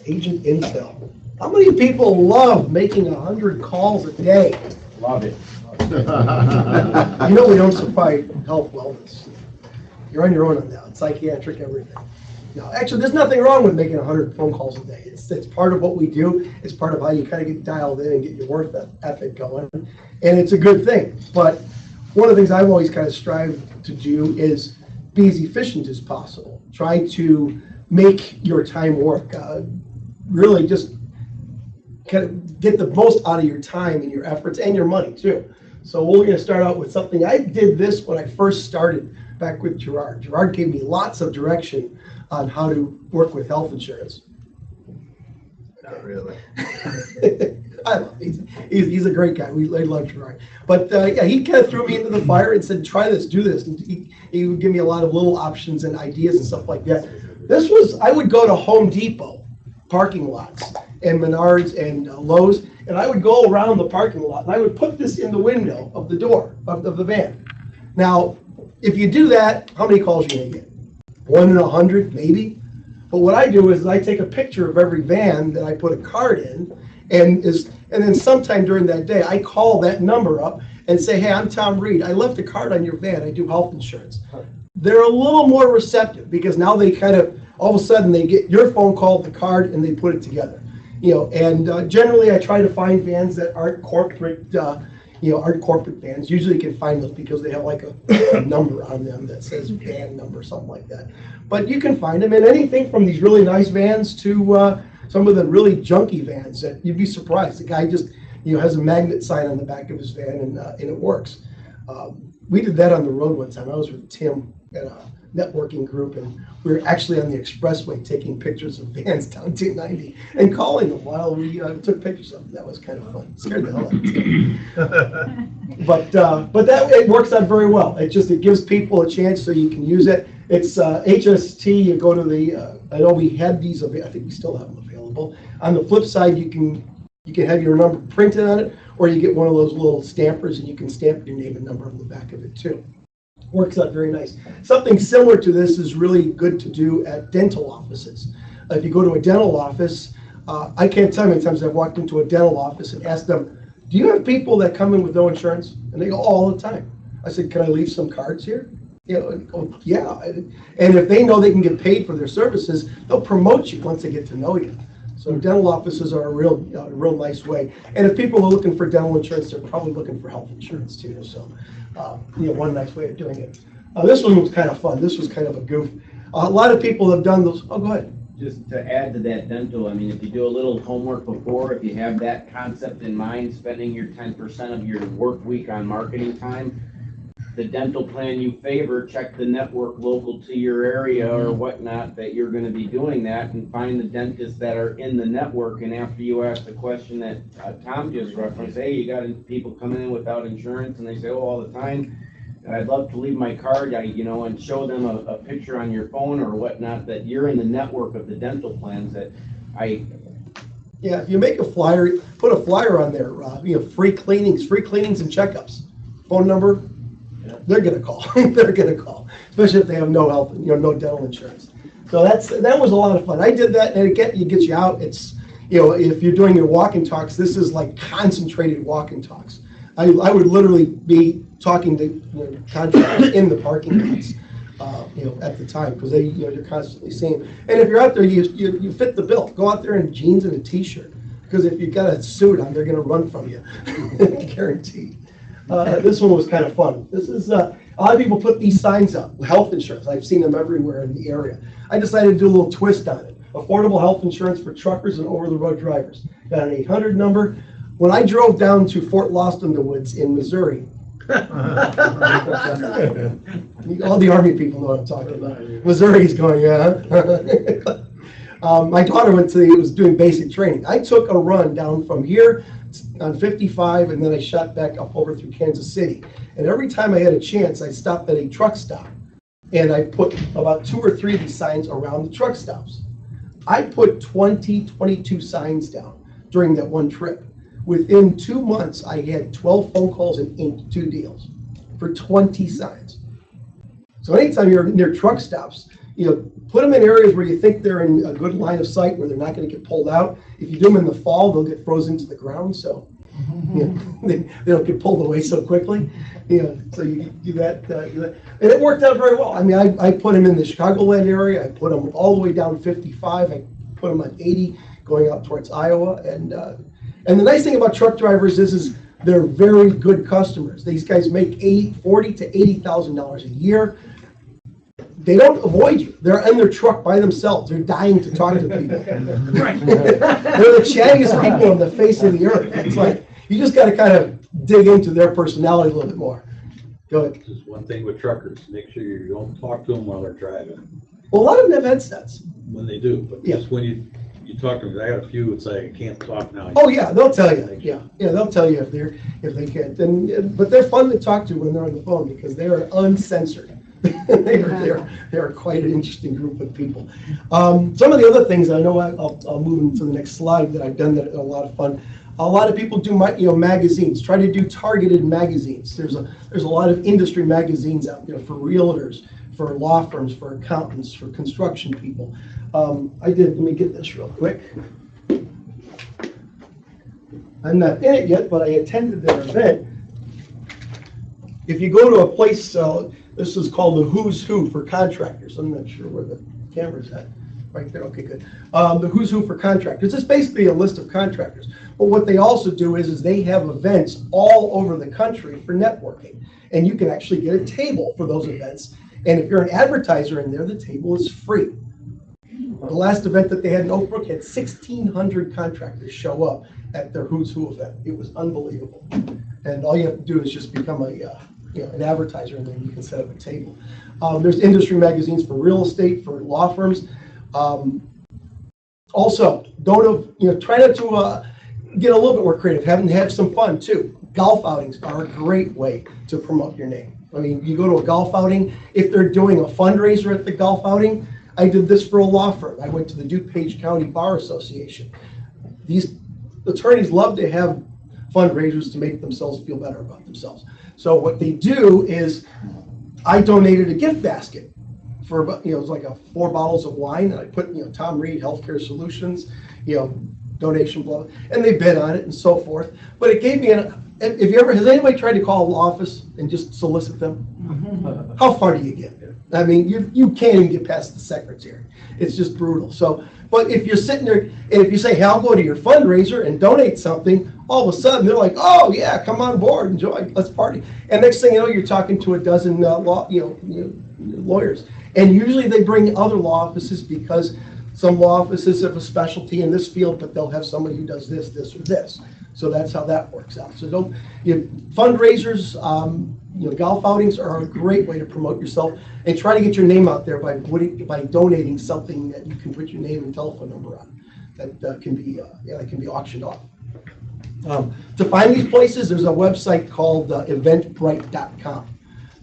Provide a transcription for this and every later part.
Agent Intel. How many people love making 100 calls a day? Love it. You know we don't supply health wellness. You're on your own on that. Psychiatric, everything. No, actually, there's nothing wrong with making 100 phone calls a day. It's part of what we do. It's part of how you kind of get dialed in and get your work ethic going. And it's a good thing. But one of the things I've always kind of strived to do is be as efficient as possible. Try to make your time work. Really just kind of get the most out of your time and your efforts and your money too. So we're going to start out with something. I did this when I first started back with Gerard. Gerard gave me lots of direction on how to work with health insurance. Not really. I love him. He's a great guy. We love Gerard. But yeah, he kind of threw me into the fire and said, try this, do this. And he would give me a lot of little options and ideas and stuff like that. This was, I would go to Home Depot parking lots and Menards and Lowe's, and I would go around the parking lot and I would put this in the window of the door of the van. Now, if you do that, how many calls are you going to get? 1 in 100, maybe? But what I do is I take a picture of every van that I put a card in, and then sometime during that day, I call that number up and say, hey, I'm Tom Reid. I left a card on your van. I do health insurance. They're a little more receptive because now they kind of, all of a sudden, they get your phone call, the card, and they put it together. And generally, I try to find vans that aren't corporate, aren't corporate vans. Usually, you can find those because they have like a number on them that says van number, something like that. But you can find them in anything from these really nice vans to some of the really junky vans that you'd be surprised. The guy just, has a magnet sign on the back of his van and it works. We did that on the road one time. I was with Tim at a networking group, and we were actually on the expressway taking pictures of vans down 290 and calling them while we took pictures of them. That was kind of fun. It scared the hell out of me. But that it works out very well. It gives people a chance so you can use it. It's HST. You go to the. I know we had these. I think we still have them available. On the flip side, you can have your number printed on it, or you get one of those little stampers and you can stamp your name and number on the back of it too. Works out very nice. Something similar to this is really good to do at dental offices. If you go to a dental office, I can't tell you how many times I've walked into a dental office and asked them, do you have people that come in with no insurance? And they go, all the time. I said, can I leave some cards here? And go, yeah. And if they know they can get paid for their services, they'll promote you once they get to know you. So dental offices are a real nice way. And if people are looking for dental insurance, they're probably looking for health insurance too. So, one nice way of doing it. This one was kind of fun. This was kind of a goof. A lot of people have done those. Oh, go ahead. Just to add to that dental, I mean, if you do a little homework before, if you have that concept in mind, spending your 10% of your work week on marketing time, the dental plan you favor, check the network local to your area or whatnot that you're going to be doing that, and find the dentists that are in the network. And after you ask the question that Tom just referenced, hey, you got people coming in without insurance, and they say, oh, all the time, I'd love to leave my card, and show them a picture on your phone or whatnot that you're in the network of the dental plans that Yeah, if you make a flyer, put a flyer on there, free cleanings and checkups. Phone number, they're going to call. They're going to call, especially if they have no health, no dental insurance. So that was a lot of fun. I did that, and it gets you out. It's, if you're doing your walk and talks, this is like concentrated walk and talks. I would literally be talking to contractors in the parking lots, at the time, because you're constantly seeing. And if you're out there, you fit the bill. Go out there in jeans and a t-shirt, because if you've got a suit on, they're going to run from you, guaranteed. This one was kind of fun. This is a lot of people put these signs up. Health insurance. I've seen them everywhere in the area. I decided to do a little twist on it. Affordable health insurance for truckers and over-the-road drivers. Got an 800 number. When I drove down to Fort Lost in the Woods in Missouri, all the Army people know what I'm talking about. Missouri's going, yeah. My daughter was doing basic training. I took a run down from here on 55, and then I shot back up over through Kansas City. And every time I had a chance, I stopped at a truck stop, and I put about 2 or 3 of these signs around the truck stops. I put 22 signs down during that one trip. Within 2 months, I had 12 phone calls and inked 2 deals for 20 signs. So anytime you're near truck stops, put them in areas where you think they're in a good line of sight where they're not going to get pulled out. If you do them in the fall, they'll get frozen to the ground, so they don't get pulled away so quickly. So you do that, and it worked out very well. I mean, I put them in the Chicagoland area. I put them all the way down 55. I put them on 80 going out towards Iowa, and the nice thing about truck drivers is they're very good customers. These guys make $40,000 to $80,000 a year. They don't avoid you. They're in their truck by themselves. They're dying to talk to people. They're the chattiest people on the face of the earth. It's like, you just got to kind of dig into their personality a little bit more. Go ahead. Just one thing with truckers, make sure you don't talk to them while they're driving. Well, a lot of them have headsets. When they do, but Yeah. just when you talk to them, I got a few that say, I can't talk now. Oh yeah, they'll tell you. Yeah, they'll tell you if they can't. But they're fun to talk to when they're on the phone because they are uncensored. they are quite an interesting group of people. Some of the other things I know, I'll move into the next slide that I've done that are a lot of fun. A lot of people do magazines. Try to do targeted magazines. There's a lot of industry magazines out there for realtors, for law firms, for accountants, for construction people. Let me get this real quick. I'm not in it yet, but I attended their event. If you go to a place, this is called the Who's Who for Contractors. I'm not sure where the camera's at. Right there, okay, good. The Who's Who for Contractors. It's basically a list of contractors. But what they also do is they have events all over the country for networking. And you can actually get a table for those events. And if you're an advertiser in there, the table is free. The last event that they had in Oak Brook had 1,600 contractors show up at their Who's Who event. It was unbelievable. And all you have to do is just become an advertiser, and then you can set up a table. There's industry magazines for real estate, for law firms. Also, try not to get a little bit more creative. Have some fun too. Golf outings are a great way to promote your name. I mean, you go to a golf outing. If they're doing a fundraiser at the golf outing, I did this for a law firm. I went to the DuPage County Bar Association. These attorneys love to have fundraisers to make themselves feel better about themselves. So what they do is, I donated a gift basket for about, it was like 4 bottles of wine, and I put, Tom Reid Healthcare Solutions, donation, blah, and they bid on it and so forth. But it gave me has anybody tried to call an office and just solicit them? How far do you get? I mean, you can't even get past the secretary. It's just brutal. So, but if you're sitting there and if you say, hey, I'll go to your fundraiser and donate something, all of a sudden they're like, oh yeah, come on board, enjoy, let's party. And next thing you know, you're talking to a dozen lawyers. And usually they bring other law offices because some law offices have a specialty in this field, but they'll have somebody who does this, this, or this. So that's how that works out. So fundraisers, golf outings are a great way to promote yourself and try to get your name out there by donating something that you can put your name and telephone number on. That can be auctioned off. To find these places, there's a website called eventbrite.com.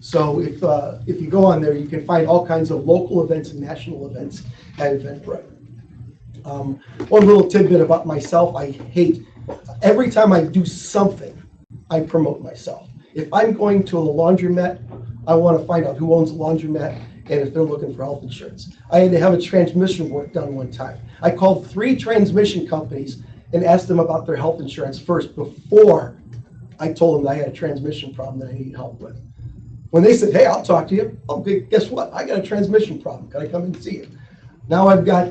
So if you go on there, you can find all kinds of local events and national events at Eventbrite. One little tidbit about myself, I hate, every time I do something, I promote myself. If I'm going to a laundromat, I want to find out who owns the laundromat and if they're looking for health insurance. I had to have a transmission work done one time. I called 3 transmission companies and asked them about their health insurance first before I told them that I had a transmission problem that I needed help with. When they said, hey, I'll talk to you, okay, guess what? I got a transmission problem. Can I come and see you? Now I've got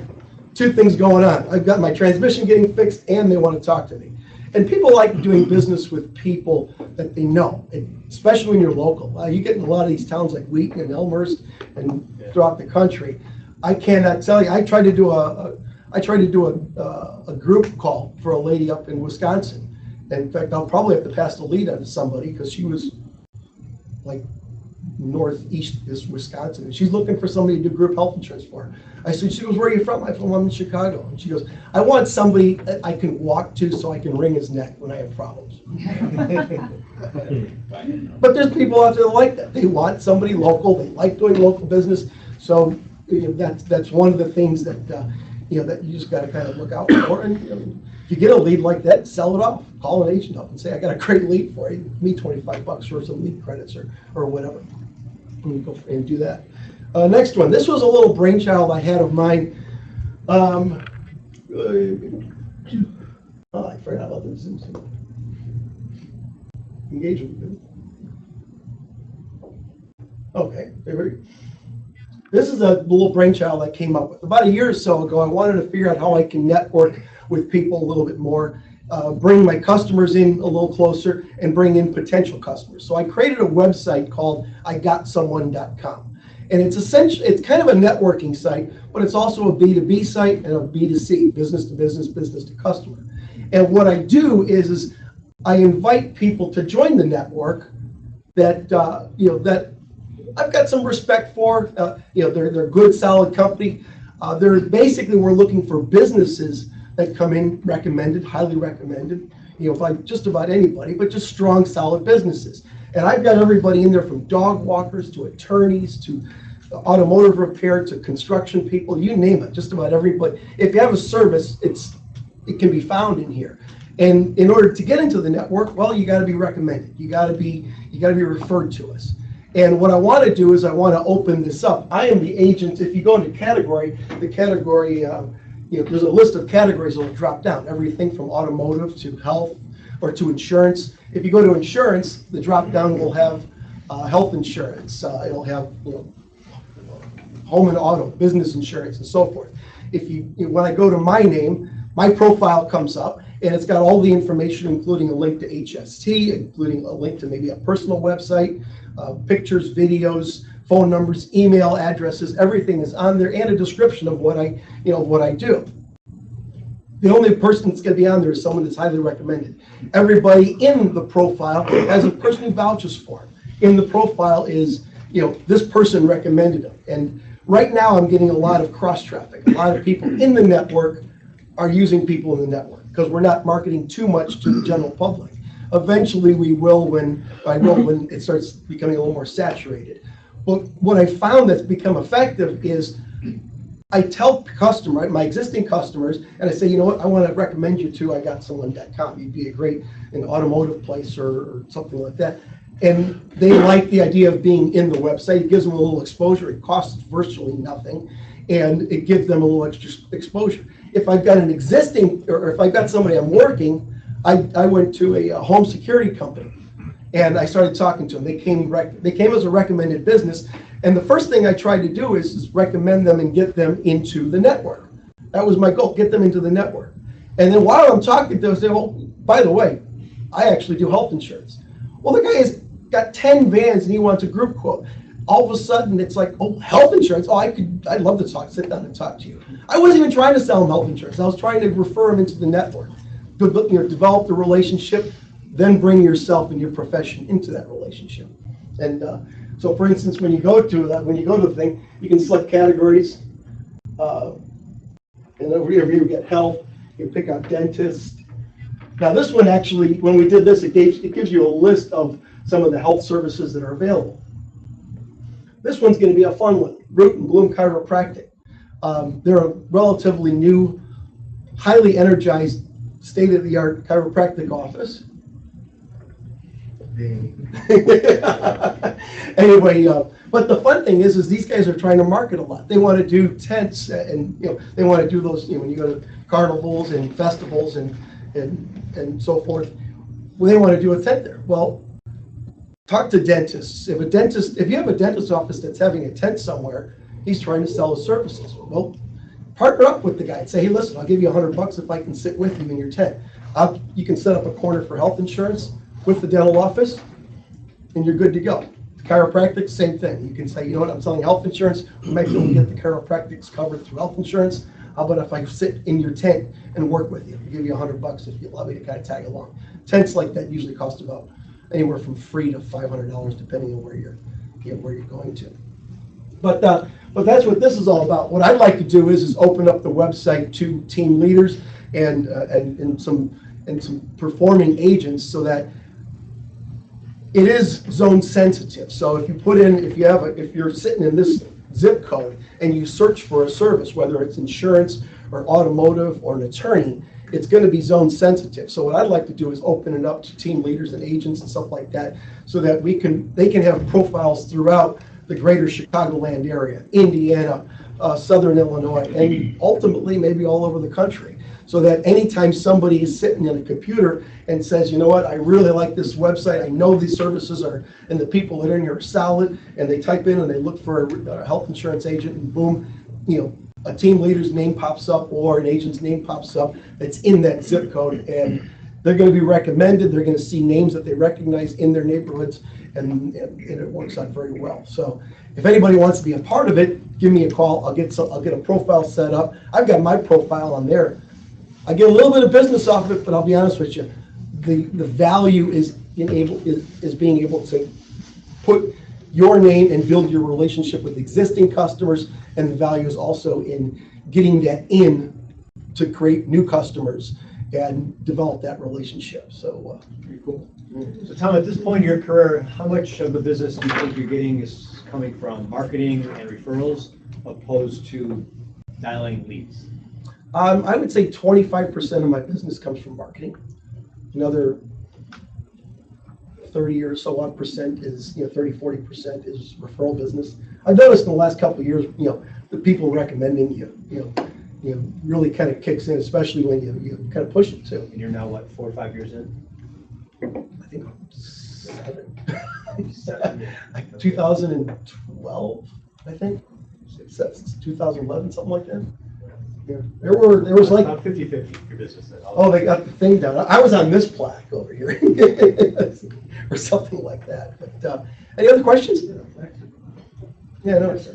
2 things going on. I've got my transmission getting fixed and they want to talk to me. And people like doing business with people that they know, especially when you're local. You get in a lot of these towns like Wheaton and Elmhurst and throughout the country. I cannot tell you. I tried to do a group call for a lady up in Wisconsin. And in fact, I'll probably have to pass the lead on to somebody because she was like northeast is Wisconsin, and she's looking for somebody to do group health insurance for her. She goes, where are you from? I'm in Chicago. And she goes, I want somebody that I can walk to so I can wring his neck when I have problems. But there's people out there that like that. They want somebody local. They like doing local business. So that's one of the things that that you just got to kind of look out for. And if you get a lead like that, sell it off. Call an agent up and say, I got a great lead for you. Give me $25 for some lead credits or whatever. And you go and do that. Next one. This was a little brainchild I had of mine. Oh, I forgot about this. Engagement. Okay, this is a little brainchild I came up with. About a year or so ago, I wanted to figure out how I can network with people a little bit more, bring my customers in a little closer, and bring in potential customers. So I created a website called IGotSomeone.com. And it's essentially, it's kind of a networking site, but it's also a B2B site and a B2C, business to business, business to customer. And what I do is I invite people to join the network that, that I've got some respect for. They're a good, solid company. We're looking for businesses that come in recommended, highly recommended, by just about anybody, but just strong, solid businesses. And I've got everybody in there from dog walkers to attorneys to automotive repair to construction people, you name it, just about everybody. If you have a service, it can be found in here. And in order to get into the network, well, you got to be recommended. You got to be referred to us. And what I want to do is I want to open this up. I am the agent. If you go into category, there's a list of categories that will drop down. Everything from automotive to health or to insurance. If you go to insurance, the drop down will have health insurance. It'll have home and auto, business insurance, and so forth. When I go to my name, my profile comes up, and it's got all the information, including a link to HST, including a link to maybe a personal website, pictures, videos, phone numbers, email addresses. Everything is on there, and a description of what I do. The only person that's going to be on there is someone that's highly recommended. Everybody in the profile has a person who vouches for him. In the profile is, this person recommended him. And right now I'm getting a lot of cross traffic. A lot of people in the network are using people in the network because we're not marketing too much to the general public. Eventually we will when it starts becoming a little more saturated. But what I found that's become effective is I tell my existing customers, and I say, you know what, I want to recommend you to IGotSomeone.com. You'd be a great automotive place or something like that. And they like the idea of being in the website. It gives them a little exposure. It costs virtually nothing, and it gives them a little extra exposure. If I've got an existing, or if I've got somebody I'm working, I went to a home security company, and I started talking to them. They came as a recommended business, and the first thing I tried to do is recommend them and get them into the network. That was my goal, get them into the network. And then while I'm talking to them, I say, well, by the way, I actually do health insurance. Well, the guy has got 10 vans and he wants a group quote. All of a sudden, it's like, oh, health insurance. Oh, I'd love to sit down and talk to you. I wasn't even trying to sell him health insurance. I was trying to refer him into the network, develop the relationship, then bring yourself and your profession into that relationship. And so, for instance, when you go to the thing, you can select categories, and over here you get health. You can pick out dentist. Now, this one actually, when we did this, it gives you a list of some of the health services that are available. This one's going to be a fun one, Root and Bloom Chiropractic. They're a relatively new, highly energized, state-of-the-art chiropractic office. Anyway, but the fun thing is these guys are trying to market a lot. They want to do tents, and they want to do those. When you go to carnivals and festivals and so forth, well, they want to do a tent there. Well, talk to dentists. If you have a dentist office that's having a tent somewhere, he's trying to sell his services. Well, partner up with the guy and say, hey, listen, I'll give you $100 if I can sit with you in your tent. You can set up a corner for health insurance with the dental office, and you're good to go. Chiropractic, same thing. You can say, you know what, I'm selling health insurance. We might be able to get the chiropractics covered through health insurance. How about if I sit in your tent and work with you? I'll give you $100 if you allow me to kind of tag along. Tents like that usually cost about anywhere from $3 to $500, depending on where you're going to. But that's what this is all about. What I'd like to do is open up the website to team leaders and some performing agents, so that it is zone sensitive. So if you're sitting in this zip code and you search for a service, whether it's insurance or automotive or an attorney, it's going to be zone sensitive. So what I'd like to do is open it up to team leaders and agents and stuff like that, so that they can have profiles throughout the greater Chicagoland area, Indiana, Southern Illinois, and ultimately maybe all over the country. So that anytime somebody is sitting in a computer and says, you know what, I really like this website, I know these services are, and the people that are in here are solid, and they type in and they look for a health insurance agent, and boom, a team leader's name pops up or an agent's name pops up that's in that zip code, and they're going to be recommended. They're going to see names that they recognize in their neighborhoods, and it works out very well. So if anybody wants to be a part of it, give me a call. I'll get a profile set up. I've got my profile on there. I get a little bit of business off of it, but I'll be honest with you, the value is being able to put your name and build your relationship with existing customers, and the value is also in getting that in to create new customers and develop that relationship. So pretty cool. So Tom, at this point in your career, how much of the business do you think you're getting is coming from marketing and referrals opposed to dialing leads? I would say 25% of my business comes from marketing. Another 30 or so on percent is, 30-40% is referral business. I've noticed in the last couple of years, the people recommending you really kind of kicks in, especially when you kind of push it too. And you're now, what, 4 or 5 years in? I think 7. 7. 2012, I think. Since 2011, something like that. Yeah. There was like about 50-50 your business then. Oh, they got the thing down. I was on this plaque over here, or something like that. But any other questions? Yeah, no. So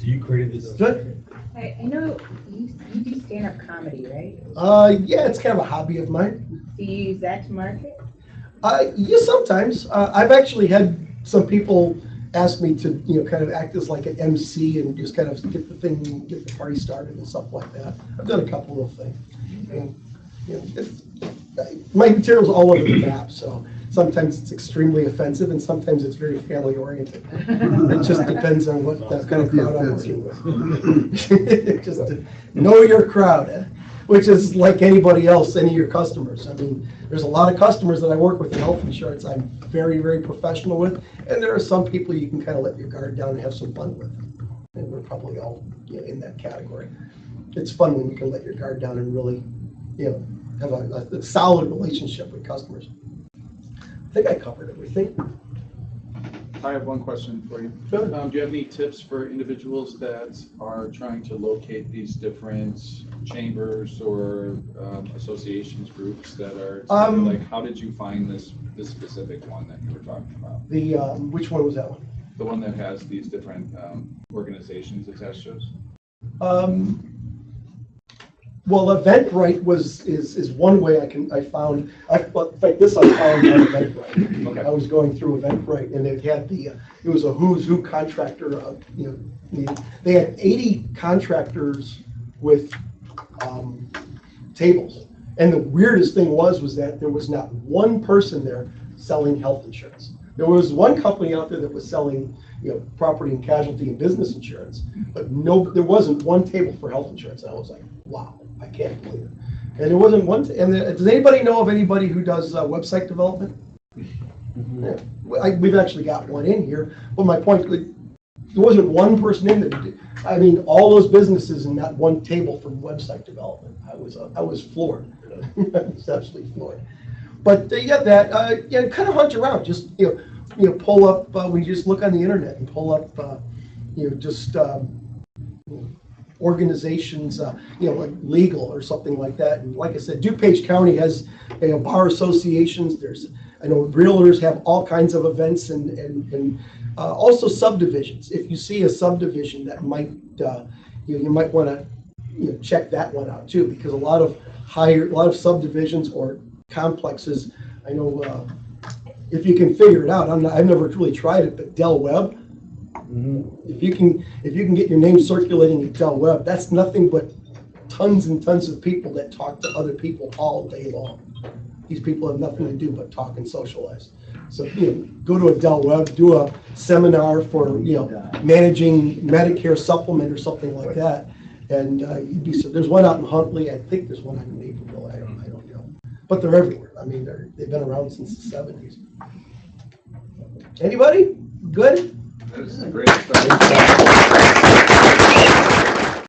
you created this? Good. I know you do stand-up comedy, right? Yeah, it's kind of a hobby of mine. Do you use that to market? Yeah, sometimes. I've actually had some people ask me to, kind of act as like an MC and just kind of get the party started and stuff like that. I've done a couple of things. And, my material's all over the map, so sometimes it's extremely offensive and sometimes it's very family oriented. It just depends on what kind of crowd I'm working with. Just to know your crowd, which is like anybody else, any of your customers. I mean, there's a lot of customers that I work with in health insurance I'm very, very professional with, and there are some people you can kind of let your guard down and have some fun with. And we're probably all in that category. It's fun when you can let your guard down and really, have a solid relationship with customers. I think I covered everything. I have one question for you. Sure. Do you have any tips for individuals that are trying to locate these different chambers or associations, groups that are like, how did you find this specific one that you were talking about? The which one was that one? The one that has these different organizations attached to us? Well, Eventbrite is one way I found. In fact, this I found on Eventbrite. Okay. I was going through Eventbrite, and it had it was a who's who contractor. They had 80 contractors with tables, and the weirdest thing was that there was not one person there selling health insurance. There was one company out there that was selling, property and casualty and business insurance, but there wasn't one table for health insurance. And I was like, wow, I can't believe it. And there wasn't one. Does anybody know of anybody who does website development? Yeah. We've actually got one in here. But my point, there wasn't one person in there. I mean, all those businesses and not one table for website development. I was floored. I was absolutely floored. But you got that. Kind of hunt around. Just pull up when you just look on the internet and pull up, organizations, like legal or something like that. And like I said, DuPage County has bar associations. I know realtors have all kinds of events and also subdivisions. If you see a subdivision that might, you might want to check that one out too, because a lot of subdivisions or complexes, I know if you can figure it out. I've never really tried it, but Del Webb. If you can get your name circulating at Del Webb, that's nothing but tons and tons of people that talk to other people all day long. These people have nothing to do but talk and socialize. So go to a Del Webb, do a seminar for managing Medicare supplement or something like that, and you'd be so. There's one out in Huntley. I think there's one out in Naperville. I don't know, but they're everywhere. I mean, they've been around since the 70s. Anybody? Good? This is a great start.